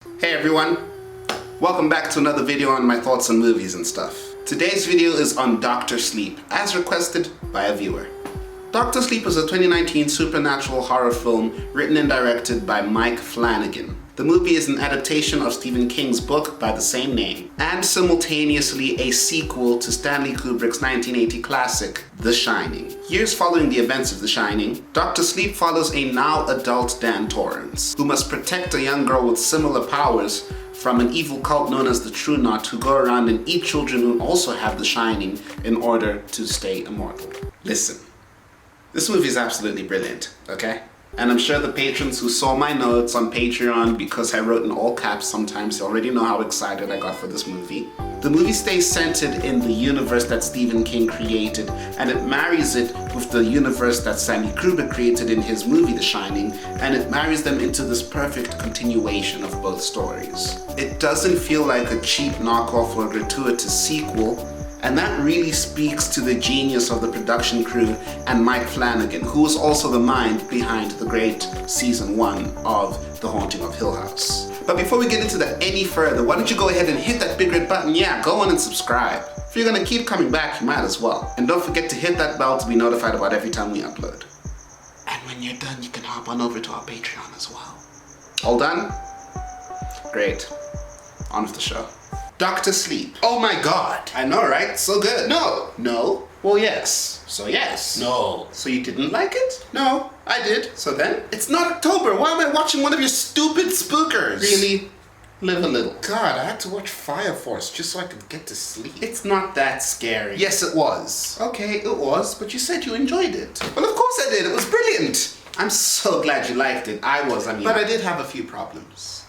Hey everyone, welcome back to another video on my thoughts on movies and stuff. Today's video is on Dr. Sleep, as requested by a viewer. Dr. Sleep is a 2019 supernatural horror film written and directed by Mike Flanagan. The movie is an adaptation of Stephen King's book by the same name, and simultaneously a sequel to Stanley Kubrick's 1980 classic, The Shining. Years following the events of The Shining, Dr. Sleep follows a now adult Dan Torrance, who must protect a young girl with similar powers from an evil cult known as the True Knot, who go around and eat children who also have The Shining in order to stay immortal. Listen, this movie is absolutely brilliant, okay? And I'm sure the patrons who saw my notes on Patreon, because I wrote in all caps sometimes, you already know how excited I got for this movie. The movie stays centered in the universe that Stephen King created, and it marries it with the universe that Stanley Kubrick created in his movie The Shining, and it marries them into this perfect continuation of both stories. It doesn't feel like a cheap knockoff or gratuitous sequel, and that really speaks to the genius of the production crew and Mike Flanagan, who is also the mind behind the great season 1 of The Haunting of Hill House. But before we get into that any further, why don't you go ahead and hit that big red button? Yeah, go on and subscribe. If you're gonna keep coming back, you might as well. And don't forget to hit that bell to be notified about every time we upload. And when you're done, you can hop on over to our Patreon as well. All done? Great. On with the show. Dr. Sleep. Oh my god. I know, right? So good. No. No. Well, yes. So yes. No. So you didn't like it? No, I did. So then? It's not October. Why am I watching one of your stupid spookers? Really? Live a little. God, I had to watch Fire Force just so I could get to sleep. It's not that scary. Yes, it was. Okay, it was, but you said you enjoyed it. Well, of course I did. It was brilliant. I'm so glad you liked it. I mean. But I did have a few problems.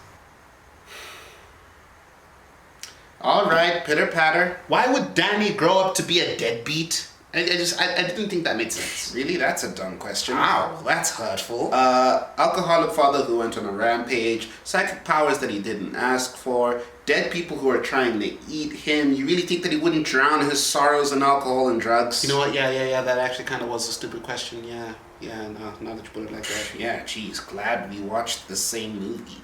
Alright, pitter patter. Why would Danny grow up to be a deadbeat? I didn't think that made sense. Really? That's a dumb question. Wow, that's hurtful. Alcoholic father who went on a rampage, psychic powers that he didn't ask for, dead people who are trying to eat him. You really think that he wouldn't drown his sorrows in alcohol and drugs? You know what? Yeah, that actually kind of was a stupid question. Yeah, no, now that you put it like that. Yeah, geez, glad we watched the same movie.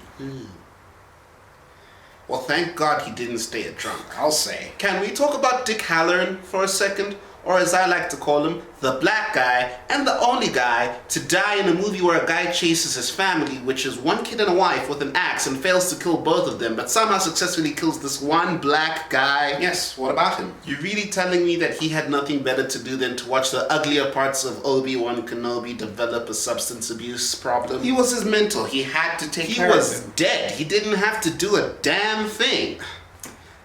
Well, thank God he didn't stay a drunk, I'll say. Can we talk about Dick Halloran for a second? Or as I like to call him, the black guy and the only guy to die in a movie where a guy chases his family, which is one kid and a wife, with an axe and fails to kill both of them, but somehow successfully kills this one black guy. Yes, what about him? You're really telling me that he had nothing better to do than to watch the uglier parts of Obi-Wan Kenobi develop a substance abuse problem? He was his mentor. He had to take care of him. He was dead. He didn't have to do a damn thing.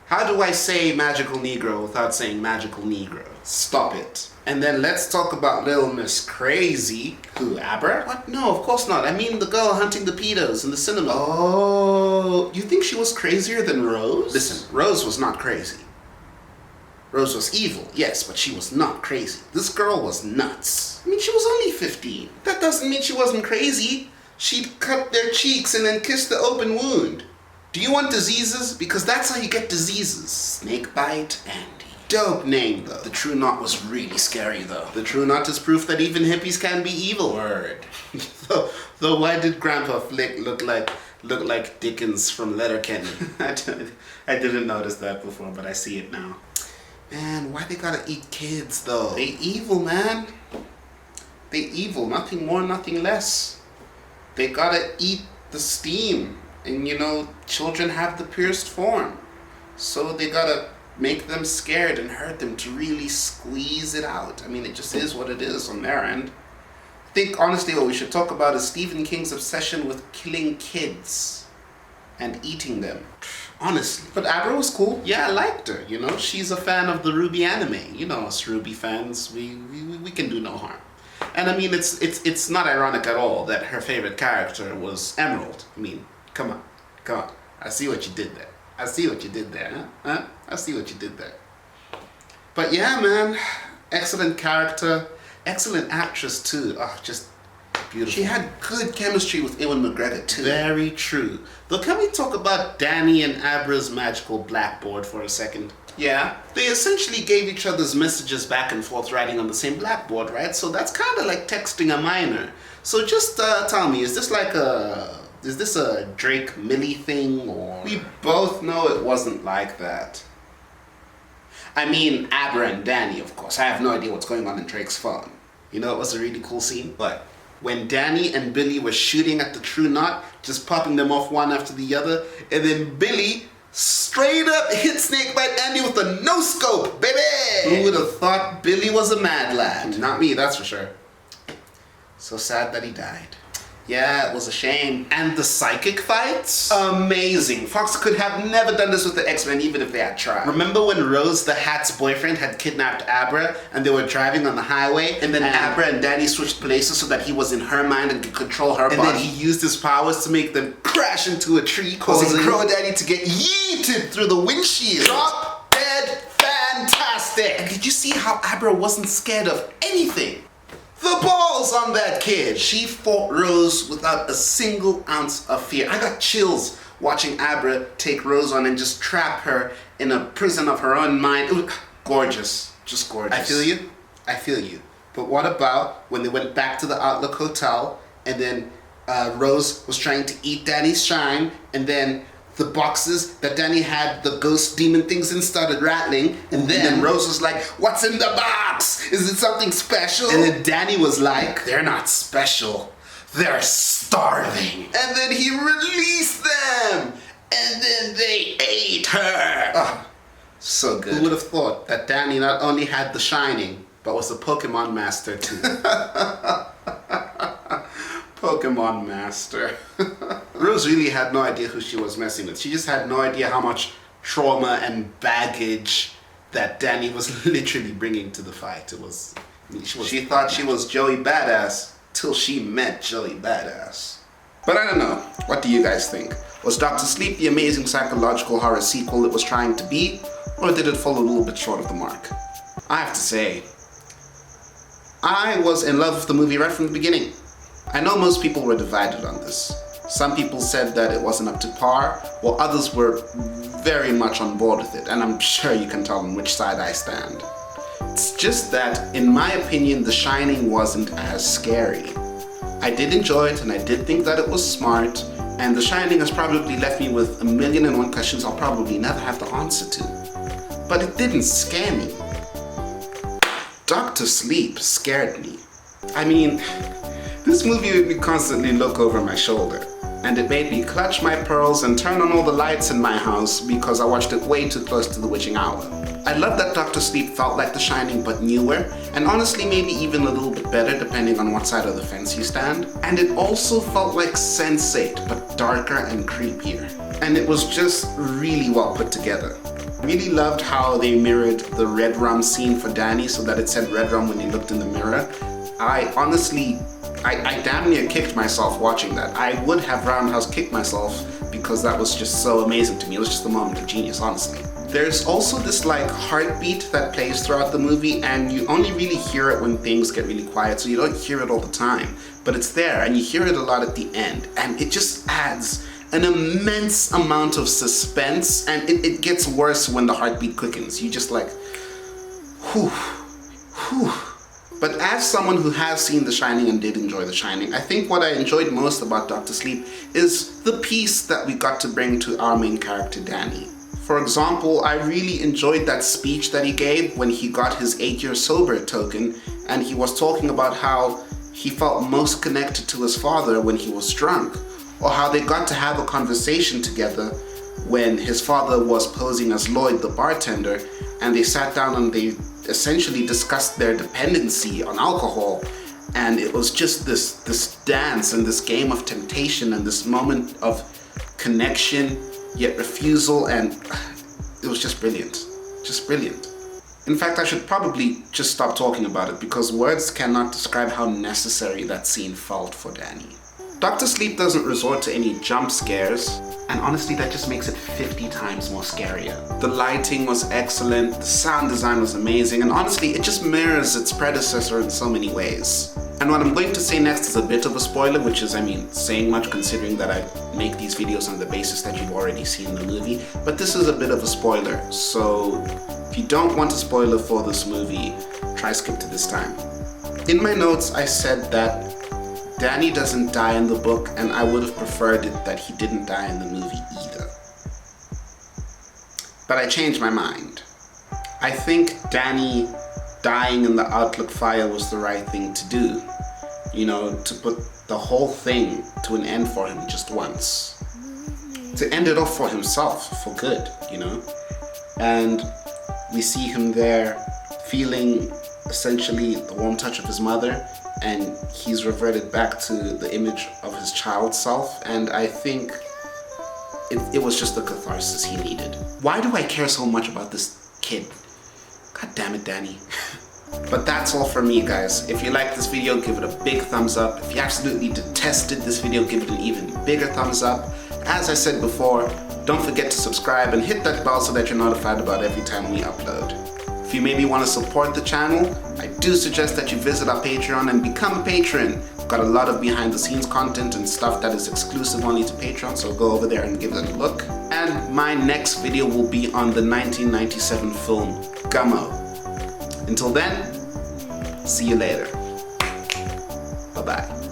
How do I say magical Negro without saying magical Negro? Stop it. And then let's talk about Little Miss Crazy. Who, Abra? What? No, of course not. I mean the girl hunting the pedos in the cinema. Oh, you think she was crazier than Rose? Listen, Rose was not crazy. Rose was evil, yes, but she was not crazy. This girl was nuts. I mean, she was only 15. That doesn't mean she wasn't crazy. She'd cut their cheeks and then kiss the open wound. Do you want diseases? Because that's how you get diseases. Snakebite Andy. Dope name though. The True Knot was really scary though. The True Knot is proof that even hippies can be evil. Word. Though why did Grandpa Flick look like Dickens from Letterkenny? I didn't notice that before, but I see it now. Man, why they gotta eat kids though? They evil, man. They evil, nothing more, nothing less. They gotta eat the steam. And you know, children have the purest form. So they gotta make them scared and hurt them to really squeeze it out. I mean, it just is what it is on their end. I think honestly what we should talk about is Stephen King's obsession with killing kids and eating them. Honestly. But Abra was cool. Yeah, I liked her, you know. She's a fan of the Ruby anime. You know us Ruby fans, we can do no harm. And I mean, it's not ironic at all that her favorite character was Emerald. I mean, come on. I see what you did there. I see what you did there, huh? I see what you did there. But yeah, man, excellent character, excellent actress too. Oh, just beautiful. She had good chemistry with Ewan McGregor too. Very true. Though, can we talk about Danny and Abra's magical blackboard for a second? Yeah. They essentially gave each other's messages back and forth writing on the same blackboard, right? So that's kind of like texting a minor. So just tell me, is this like a Is this a Drake Millie thing, or? We both know it wasn't like that. I mean, Abra and Danny, of course. I have no idea what's going on in Drake's phone. You know, it was a really cool scene. But when Danny and Billy were shooting at the True Knot, just popping them off one after the other, and then Billy straight up hit Snakebite Andy with a no-scope, baby! Who would have thought Billy was a mad lad? Not me, that's for sure. So sad that he died. Yeah, it was a shame. And the psychic fights? Amazing. Fox could have never done this with the X-Men even if they had tried. Remember when Rose the Hat's boyfriend had kidnapped Abra and they were driving on the highway, and then Abra and Danny switched places so that he was in her mind and could control her body? And then he used his powers to make them crash into a tree, causing Crow Daddy to get yeeted through the windshield. Drop dead fantastic. And did you see how Abra wasn't scared of anything? The balls on that kid! She fought Rose without a single ounce of fear. I got chills watching Abra take Rose on and just trap her in a prison of her own mind. It was gorgeous. Just gorgeous. I feel you. I feel you. But what about when they went back to the Outlook Hotel and then Rose was trying to eat Danny's shine, and then the boxes that Danny had the ghost demon things in started rattling, and then Rose was like, "What's in the box? Is it something special?" And then Danny was like, "They're not special, they're starving." And then he released them, and then they ate her. Oh, so good. Who would have thought that Danny not only had the Shining, but was a Pokemon master too? Pokemon master. Rose really had no idea who she was messing with. She just had no idea how much trauma and baggage that Danny was literally bringing to the fight. She thought she was Joey Badass till she met Joey Badass. But I don't know. What do you guys think? Was Dr. Sleep the amazing psychological horror sequel it was trying to be, or did it fall a little bit short of the mark? I have to say, I was in love with the movie right from the beginning. I know most people were divided on this. Some people said that it wasn't up to par, while others were very much on board with it, and I'm sure you can tell on which side I stand. It's just that, in my opinion, The Shining wasn't as scary. I did enjoy it, and I did think that it was smart, and The Shining has probably left me with 1,000,001 questions I'll probably never have the answer to. But it didn't scare me. Dr. Sleep scared me. I mean, this movie made me constantly look over my shoulder, and it made me clutch my pearls and turn on all the lights in my house because I watched it way too close to the witching hour. I love that Dr. Sleep felt like The Shining but newer, and honestly maybe even a little bit better depending on what side of the fence you stand. And it also felt like Sense8 but darker and creepier. And it was just really well put together. Really loved how they mirrored the red rum scene for Danny so that it said red rum when he looked in the mirror. I honestly, I damn near kicked myself watching that. I would have roundhouse kicked myself because that was just so amazing to me. It was just a moment of genius, honestly. There's also this like heartbeat that plays throughout the movie, and you only really hear it when things get really quiet, so you don't hear it all the time. But it's there, and you hear it a lot at the end, and it just adds an immense amount of suspense, and it gets worse when the heartbeat quickens. You just like, whew, whew. But as someone who has seen The Shining and did enjoy The Shining, I think what I enjoyed most about Dr. Sleep is the piece that we got to bring to our main character, Danny. For example, I really enjoyed that speech that he gave when he got his 8-year sober token, and he was talking about how he felt most connected to his father when he was drunk, or how they got to have a conversation together when his father was posing as Lloyd the bartender, and they sat down and they essentially discussed their dependency on alcohol, and it was just this dance and this game of temptation and this moment of connection yet refusal, and it was just brilliant. Just brilliant. In fact, I should probably just stop talking about it because words cannot describe how necessary that scene felt for Danny. Dr. Sleep doesn't resort to any jump scares, and honestly that just makes it 50 times more scarier. The lighting was excellent, the sound design was amazing, and honestly it just mirrors its predecessor in so many ways. And what I'm going to say next is a bit of a spoiler, which is, saying much considering that I make these videos on the basis that you've already seen the movie, but this is a bit of a spoiler, so if you don't want a spoiler for this movie, try skip to this time. In my notes I said that Danny doesn't die in the book, and I would have preferred it that he didn't die in the movie either. But I changed my mind. I think Danny dying in the Outlook fire was the right thing to do. You know, to put the whole thing to an end for him just once. To end it off for himself, for good, you know? And we see him there feeling essentially the warm touch of his mother, and he's reverted back to the image of his child self, and I think it was just the catharsis he needed. Why do I care so much about this kid? God damn it, Danny. But that's all from me, guys. If you liked this video, give it a big thumbs up. If you absolutely detested this video, give it an even bigger thumbs up. As I said before, don't forget to subscribe and hit that bell so that you're notified about every time we upload. If you maybe want to support the channel, I do suggest that you visit our Patreon and become a patron. We've got a lot of behind the scenes content and stuff that is exclusive only to Patreon, so go over there and give it a look. And my next video will be on the 1997 film Gummo. Until then, see you later. Bye-bye.